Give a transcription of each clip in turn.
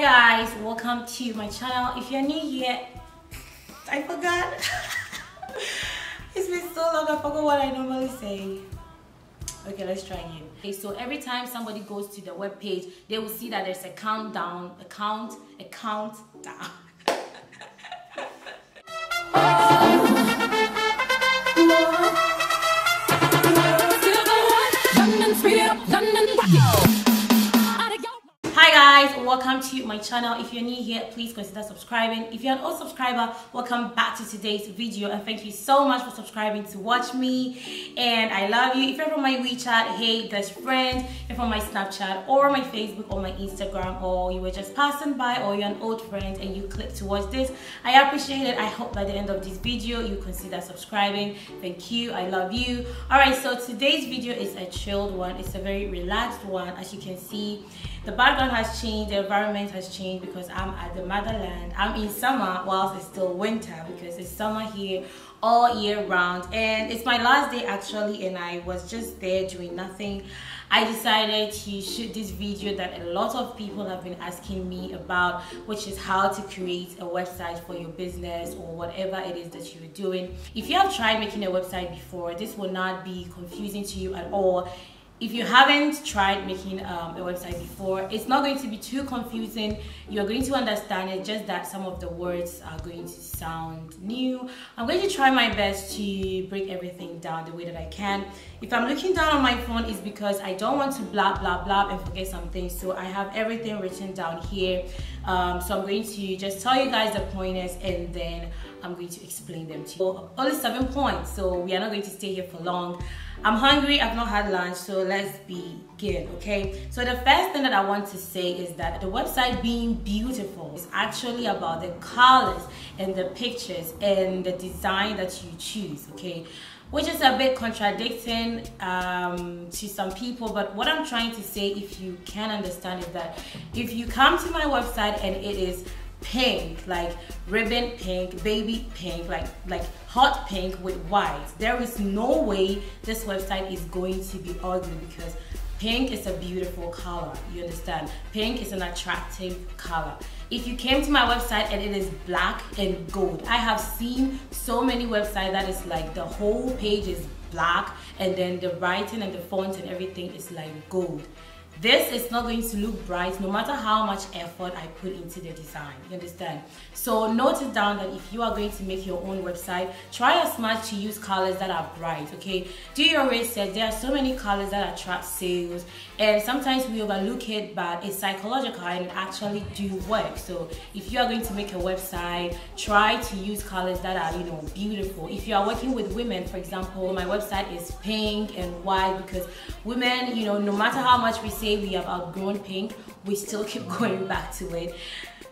Hi guys, welcome to my channel. If you're new here, I forgot. It's been so long, I forgot what I normally say. Okay, let's try again. Okay, so every time somebody goes to the web page, they will see that there's a countdown, a countdown. Hi guys, welcome to my channel. If you're new here, please consider subscribing. If you're an old subscriber, welcome back to today's video, and thank you so much for subscribing to watch me, and I love you. If you're from my WeChat, hey best friend. If you're from my Snapchat or my Facebook or my Instagram, or you were just passing by, or you're an old friend and you clicked to watch this, I appreciate it. I hope by the end of this video you consider subscribing. Thank you, I love you. Alright, so today's video is a chilled one. It's a very relaxed one. As you can see, the background has changed, the environment has changed because I'm at the motherland. I'm in summer whilst it's still winter, because it's summer here all year round, and it's my last day actually, and I was just there doing nothing. I decided to shoot this video that a lot of people have been asking me about, which is how to create a website for your business or whatever it is that you're doing. If you have tried making a website before, this will not be confusing to you at all. If you haven't tried making a website before, it's not going to be too confusing. You're going to understand it, just that some of the words are going to sound new. I'm going to try my best to break everything down the way that I can. If I'm looking down on my phone, it's because I don't want to blah blah blah and forget something. So I have everything written down here. So I'm going to just tell you guys the pointers, and then I'm going to explain them to you. Only 7 points, so we are not going to stay here for long. I'm hungry, I've not had lunch, so let's begin, okay? So the first thing that I want to say is that the website being beautiful is actually about the colors and the pictures and the design that you choose, okay? Which is a bit contradicting to some people, but what I'm trying to say, if you can understand, is that if you come to my website and it is pink, like ribbon pink, baby pink, like hot pink with white, there is no way this website is going to be ugly, because pink is a beautiful color. You understand? Pink is an attractive color. If you came to my website and it is black and gold, I have seen so many websites that is like the whole page is black and then the writing and the font and everything is like gold. This is not going to look bright no matter how much effort I put into the design. You understand? So note it down that if you are going to make your own website, try as much to use colors that are bright, okay? Do your research. There are so many colors that attract sales, and sometimes we overlook it, but it's psychological and it actually do work. So if you are going to make a website, try to use colors that are, you know, beautiful. If you are working with women, for example, my website is pink and white, because women, you know, no matter how much we say we have outgrown pink, we still keep going back to it.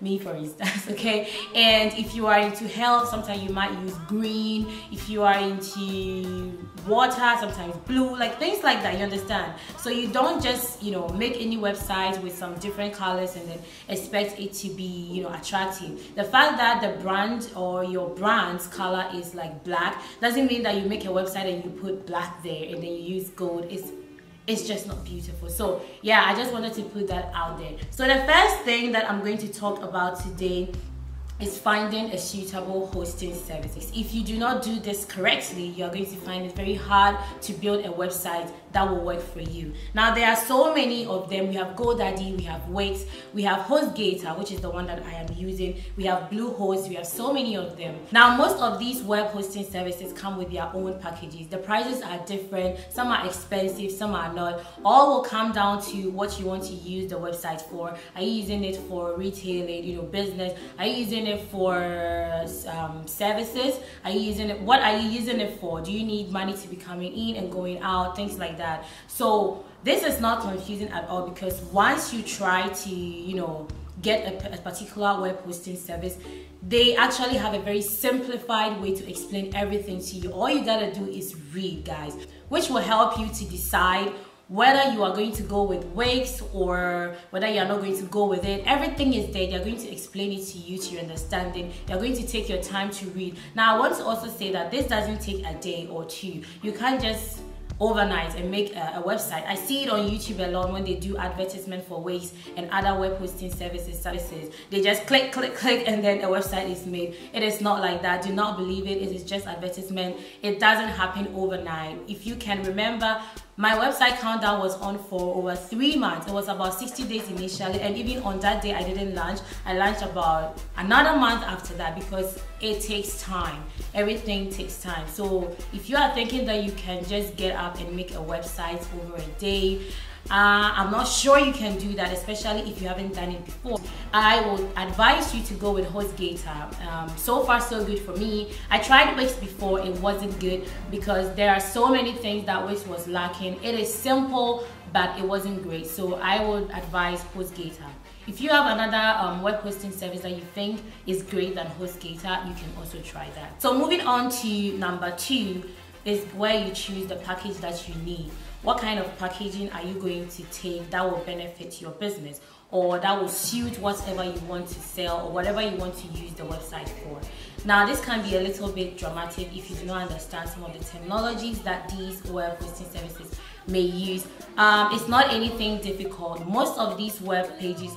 Me, for instance, okay? And if you are into health, sometimes you might use green. If you are into water, sometimes blue, like things like that, you understand? So you don't just, you know, make any website with some different colors and then expect it to be, you know, attractive. The fact that the brand or your brand's color is like black doesn't mean that you make a website and you put black there and then you use gold. It's just not beautiful. So yeah, I just wanted to put that out there. So the first thing that I'm going to talk about today is finding a suitable hosting services. If you do not do this correctly, you're going to find it very hard to build a website that will work for you. Now, there are so many of them. We have GoDaddy, we have Wix, we have HostGator, which is the one that I am using. We have Bluehost, we have so many of them. Now, most of these web hosting services come with their own packages. The prices are different. Some are expensive, some are not. All will come down to what you want to use the website for. Are you using it for retailing, you know, business? Are you using it for services? Are you using it? What are you using it for? Do you need money to be coming in and going out? Things like that. So this is not confusing at all, because once you try to, you know, get a particular web hosting service, they actually have a very simplified way to explain everything to you. All you gotta do is read, guys, which will help you to decide whether you are going to go with Wix or whether you are not going to go with it. Everything is there. They're going to explain it to you, to your understanding. You're going to take your time to read. Now, I want to also say that this doesn't take a day or two. You can't just overnight and make a website. I see it on YouTube a lot when they do advertisement for Wix and other web hosting services. They just click and then a website is made. It is not like that. Do not believe it. It is just advertisement. It doesn't happen overnight. If you can remember, my website countdown was on for over 3 months. It was about 60 days initially, and even on that day I didn't launch. I launched about another month after that because it takes time. Everything takes time. So if you are thinking that you can just get up and make a website over a day, I'm not sure you can do that, especially if you haven't done it before. I would advise you to go with HostGator. So far so good for me. I tried Wix before, it wasn't good because there are so many things that Wix was lacking. It is simple, but it wasn't great. So I would advise HostGator. If you have another web hosting service that you think is great than HostGator, you can also try that. So moving on to number 2 is where you choose the package that you need. What kind of packaging are you going to take that will benefit your business, or that will suit whatever you want to sell or whatever you want to use the website for? Now, this can be a little bit dramatic if you do not understand some of the technologies that these web hosting services may use. It's not anything difficult. Most of these web pages,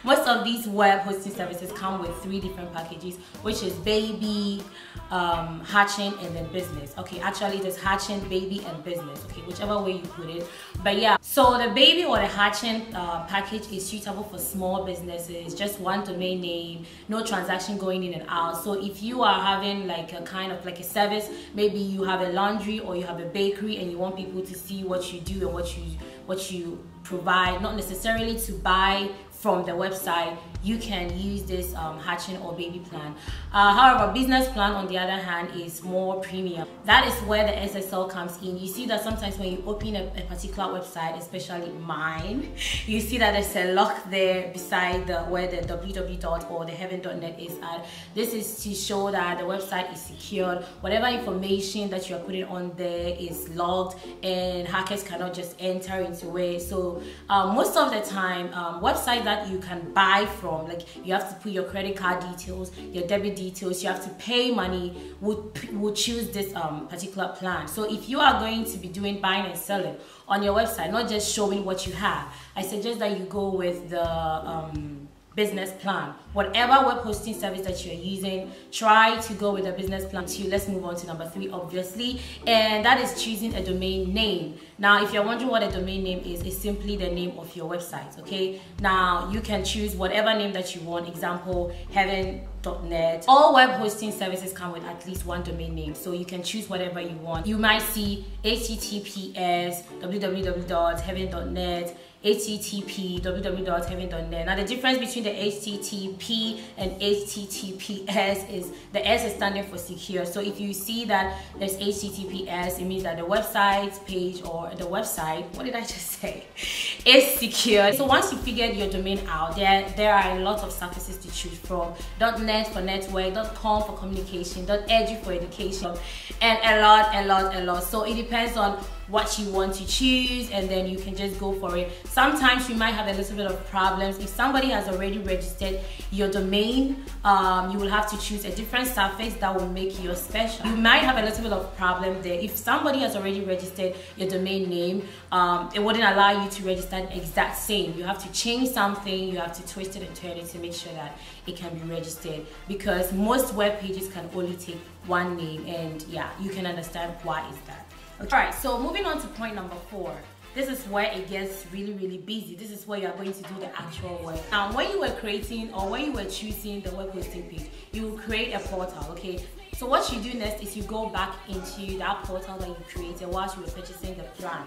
most of these web hosting services come with 3 different packages, which is baby, hatching, and then business. Okay, actually it is hatching, baby, and business. Okay, whichever way you put it. But yeah, so the baby or the hatching package is suitable for small businesses, just one domain name, no transaction going in and out. So if you are having like a kind of like a service, maybe you have a laundry or you have a bakery and you want people to see what you do and what you provide, not necessarily to buy from the website, you can use this hatching or baby plan. However, business plan on the other hand is more premium. That is where the SSL comes in. You see that sometimes when you open a particular website, especially mine, you see that there's a lock there beside where the www or the heaven.net is at. This is to show that the website is secured. Whatever information that you are putting on there is logged and hackers cannot just enter into it. So most of the time, websites that you can buy from, like you have to put your credit card details, your debit details, you have to pay money, would choose this particular plan. So if you are going to be doing buying and selling on your website, not just showing what you have, I suggest that you go with the business plan. Whatever web hosting service that you're using, try to go with a business plan too. Let's move on to number 3, obviously, and that is choosing a domain name. Now, if you're wondering what a domain name is, it's simply the name of your website. Okay, now you can choose whatever name that you want. Example, heaven.net. All web hosting services come with at least 1 domain name, so you can choose whatever you want. You might see https www.heaven.net, http www.heaven.net. Now the difference between the http and https is the S is standing for secure. So if you see that there's https, it means that the website page or the website, what did I just say, is secure. So once you figured your domain out, there are a lot of services to choose from. .net for network, .com for communication, .edu for education, and a lot. So it depends on what you want to choose, and then you can just go for it. Sometimes you might have a little bit of problems. If somebody has already registered your domain, you will have to choose a different suffix that will make yours special. You might have a little bit of problem there. If somebody has already registered your domain name, it wouldn't allow you to register the exact same. You have to change something, you have to twist it and turn it to make sure that it can be registered, because most web pages can only take 1 name, and yeah, you can understand why is that. Okay. All right, so moving on to point number 4. This is where it gets really busy. This is where you are going to do the actual work. Now, when you were creating or when you were choosing the web hosting page, you will create a portal, okay? So what you do next is you go back into that portal that you created whilst you were purchasing the plan,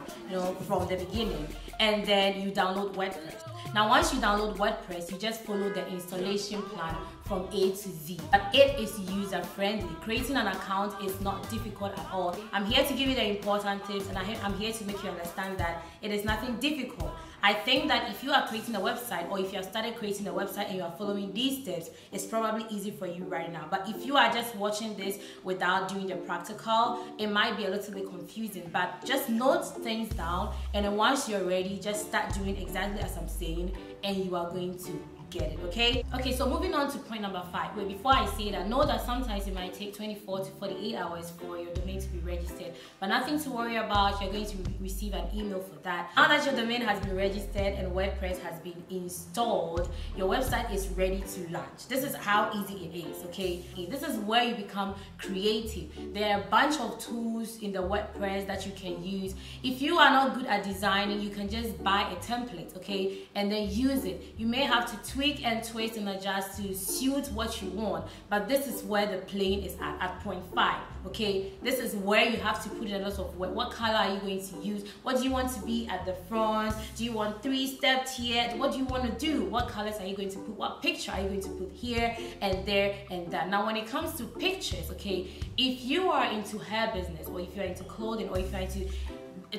from the beginning, and then you download WordPress. Now, once you download WordPress, you just follow the installation plan from A to Z. But it is user friendly. Creating an account is not difficult at all. I'm here to give you the important tips, and I'm here to make you understand that it is nothing difficult. I think that if you are creating a website, or if you have started creating a website and you are following these steps, it's probably easy for you right now. But if you are just watching this without doing the practical, it might be a little bit confusing. But just note things down, and then once you're ready, just start doing exactly as I'm saying, and you are going to get it, okay? Okay, so moving on to point number 5. Wait, before I say that, know that sometimes it might take 24 to 48 hours for your domain to be registered, but nothing to worry about. You're going to receive an email for that. Now that your domain has been registered and WordPress has been installed, your website is ready to launch. This is how easy it is, okay? This is where you become creative. There are a bunch of tools in the WordPress that you can use. If you are not good at designing, you can just buy a template, okay, and then use it. You may have to tweak and twist and adjust to suit what you want, but this is where the plane is at point 5, okay? This is where you have to put in a lot of work. What color are you going to use? What do you want to be at the front? Do you want 3-step tier? What do you want to do? What colors are you going to put? What picture are you going to put here and there and that? Now, when it comes to pictures, okay, if you are into hair business, or if you're into clothing, or if you're into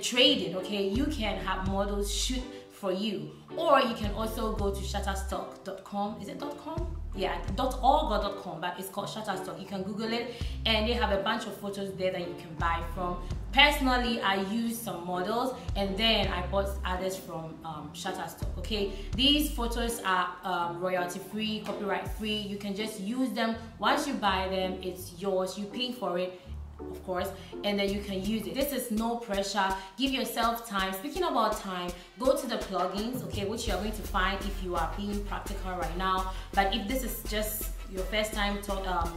trading, okay, you can have models shoot for you, or you can also go to shutterstock.com. Is it .com? Yeah, .org or .com, but it's called Shutterstock. You can Google it, and they have a bunch of photos there that you can buy from. Personally, I used some models, and then I bought others from Shutterstock, okay? These photos are royalty free, copyright free. You can just use them. Once you buy them, it's yours. You pay for it, of course, and then you can use it. This is no pressure. Give yourself time. Speaking about time, go to the plugins, okay, which you are going to find if you are being practical right now. But if this is just your first time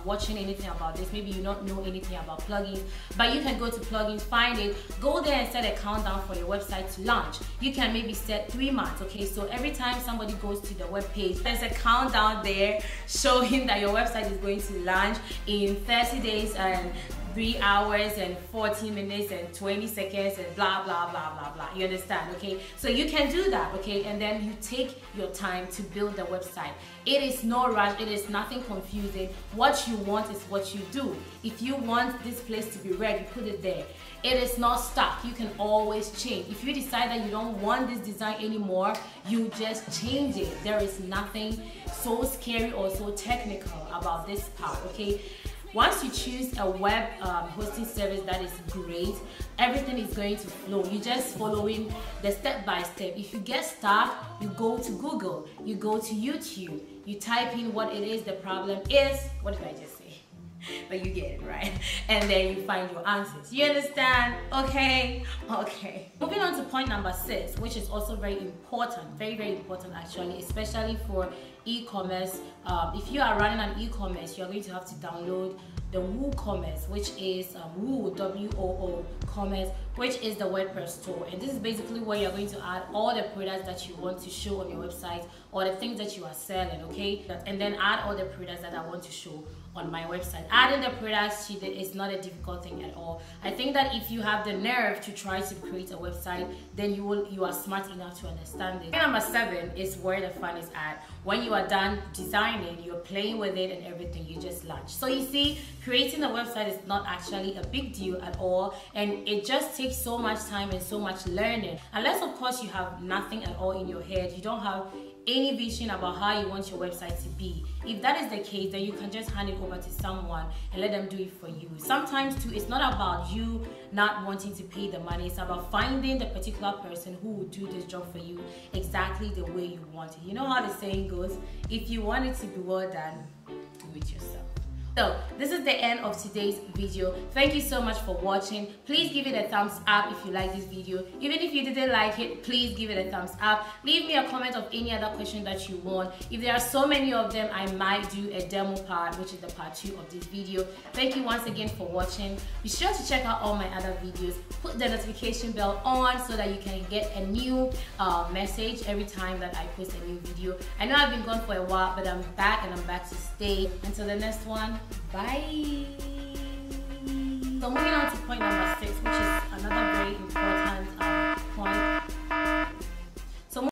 watching anything about this, maybe you don't know anything about plugins, but you can go to plugins, find it, go there and set a countdown for your website to launch. You can maybe set 3 months, okay? So every time somebody goes to the web page, there's a countdown there showing that your website is going to launch in 30 days and 3 hours and 14 minutes and 20 seconds and blah blah blah blah blah. You understand, okay? So you can do that, okay? And then you take your time to build the website. It is no rush, it is nothing confusing. What you want is what you do. If you want this place to be red, you put it there. It is not stuck. You can always change. If you decide that you don't want this design anymore, you just change it. There is nothing so scary or so technical about this part, okay? Once you choose a web hosting service that is great, everything is going to flow. You're just following the step-by-step. If you get stuck, you go to Google, you go to YouTube, you type in what it is the problem is. What did I just say? But you get it, right? And then you find your answers. You understand? Okay. Moving on to point number 6, which is also very important, very important actually, especially for e-commerce. If you are running an e-commerce, you're going to have to download the WooCommerce, which is Woo, W-O-O, Commerce, which is the WordPress store. And this is basically where you're going to add all the products that you want to show on your website, or the things that you are selling, okay? And then add all the products that I want to show on my website. Adding the products is not a difficult thing at all. I think that if you have the nerve to try to create a website, then you are smart enough to understand it. Number 7 is where the fun is at. When you are done designing, you're playing with it and everything, you just launch. So you see, creating a website is not actually a big deal at all, and it just takes so much time and so much learning. Unless of course you have nothing at all in your head, you don't have any vision about how you want your website to be. If that is the case, then you can just hand it over to someone and let them do it for you. Sometimes too, it's not about you not wanting to pay the money, it's about finding the particular person who will do this job for you exactly the way you want it. You know how the saying goes, if you want it to be well done, do it yourself. So this is the end of today's video. Thank you so much for watching. Please give it a thumbs up if you like this video. Even if you didn't like it, please give it a thumbs up. Leave me a comment of any other question that you want. If there are so many of them, I might do a demo part, which is the part 2 of this video. Thank you once again for watching. Be sure to check out all my other videos. Put the notification bell on so that you can get a new message every time that I post a new video. I know I've been gone for a while, but I'm back, and I'm back to stay. Until the next one, bye. So moving on to point number